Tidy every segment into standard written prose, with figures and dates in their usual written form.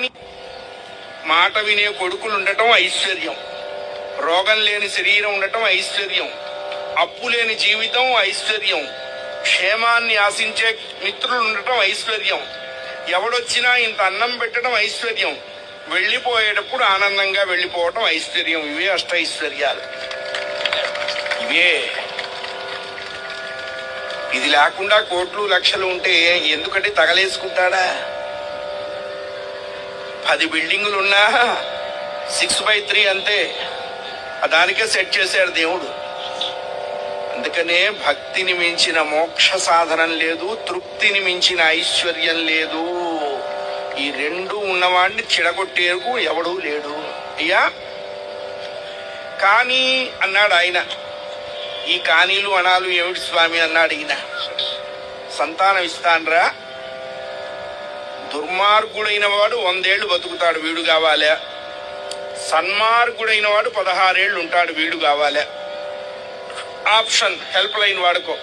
కానీ మాట వినే కొడుకులు ఉండటం ఐశ్వర్యం, రోగం లేని శరీరం ఉండటం ఐశ్వర్యం, అప్పు లేని జీవితం ఐశ్వర్యం, క్షేమాన్ని ఆశించే మిత్రులు ఉండటం ఐశ్వర్యం, ఎవడొచ్చినా ఇంత అన్నం పెట్టడం ఐశ్వర్యం, వెళ్లిపోయేటప్పుడు ఆనందంగా వెళ్లిపోవటం ఐశ్వర్యం. ఇవే అష్టైశ్వర్యాలు. ఇవే. ఇది లేకుండా కోట్లు లక్షలు ఉంటే ఎందుకంటే తగలేసుకుంటాడా? 10 బిల్డింగులున్నా 6/3 అంతే, దానికే సెట్ చేశాడు దేవుడు. అందుకనే భక్తిని మించిన మోక్ష సాధనం లేదు, తృప్తిని మించిన ఐశ్వర్యం లేదు. ఈ రెండు ఉన్నవాడిని చెడగొట్టేందుకు ఎవడూ లేడు. అయ్యా కానీ అన్నాడు ఆయన. ఈ కానీలు అనాలు ఏమిటి స్వామి అన్నాడు ఈయన. సంతానం ఇస్తాన్రా, దుర్మార్గుడైన వాడు 100 ఏళ్లు బతుకుతాడు, వీడు కావాలా? సన్మార్గుడైన వాడు 16 ఏళ్లు ఉంటాడు, వీడు కావాలా? ఆప్షన్ హెల్ప్ లైన్ వాడుకో.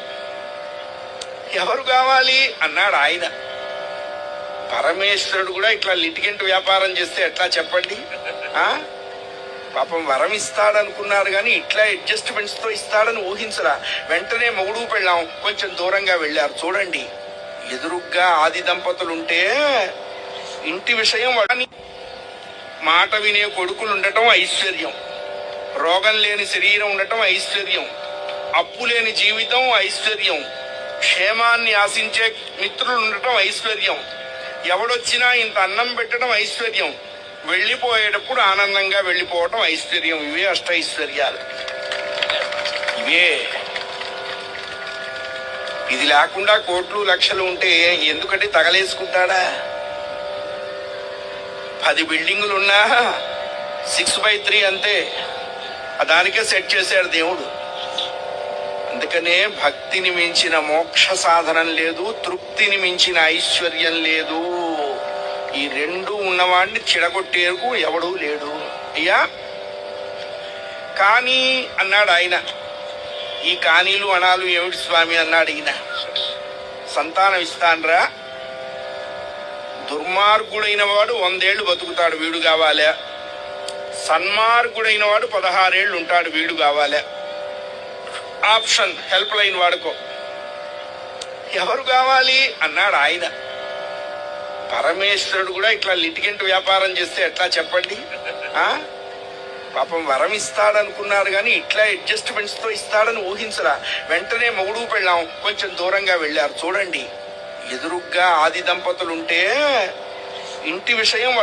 ఎవరు కావాలి అన్నాడు ఆయన. పరమేశ్వరుడు కూడా ఇట్లా లిటిగెంట్ వ్యాపారం చేస్తే ఎట్లా చెప్పండి? పాపం వరం ఇస్తాడనుకున్నారు కానీ ఇట్లా అడ్జస్ట్మెంట్స్ తో ఇస్తాడని ఊహించరా. వెంటనే మొగుడు పెళ్ళాం కొంచెం దూరంగా వెళ్ళారు. చూడండి, ఎదురుగ్గా ఆది దంపతులుంటే ఇంటి విషయం వాడని. మాట వినే కొడుకులు ఉండటం ఐశ్వర్యం, రోగం లేని శరీరం ఉండటం ఐశ్వర్యం, అప్పు లేని జీవితం ఐశ్వర్యం, క్షేమాన్ని ఆశించే మిత్రులు ఉండటం ఐశ్వర్యం, ఎవడొచ్చినా ఇంత అన్నం పెట్టడం ఐశ్వర్యం, వెళ్లిపోయేటప్పుడు ఆనందంగా వెళ్లిపోవటం ఐశ్వర్యం. ఇవే అష్టైశ్వర్యాలు. ఇవే. ఇది లేకుండా కోట్లు లక్షలు ఉంటే ఎందుకంటే తగలేసుకుంటాడా? 10 బిల్డింగులున్నా 6/3 అంతే, దానికే సెట్ చేశాడు దేవుడు. అందుకనే భక్తిని మించిన మోక్ష సాధనం లేదు, తృప్తిని మించిన ఐశ్వర్యం లేదు. ఈ రెండు ఉన్నవాడిని చెడగొట్టేందుకు ఎవడూ లేడు. అయ్యా కానీ అన్నాడు ఆయన. ఈ కానీలు అనాలు ఏమిటి స్వామి అన్నాడు ఈయన. సంతానం ఇస్తాన్రా, దుర్మార్గుడైన వాడు 100 ఏళ్లు బతుకుతాడు, వీడు కావాలా? సన్మార్గుడైన వాడు 16 ఏళ్లు ఉంటాడు, వీడు కావాలా? ఆప్షన్ హెల్ప్ లైన్ వాడుకో. ఎవరు కావాలి అన్నాడు ఆయన. పరమేశ్వరుడు కూడా ఇట్లా లిటిగెంట్ వ్యాపారం చేస్తే ఎట్లా చెప్పండి? పాపం వరం ఇస్తాడనుకున్నారు కానీ ఇట్లా అడ్జస్ట్మెంట్స్ తో ఇస్తాడని ఊహించరా. వెంటనే మొగుడు పెళ్ళాం కొంచెం దూరంగా వెళ్ళారు. చూడండి, ఎదురుగ్గా ఆది దంపతులుంటే ఇంటి విషయం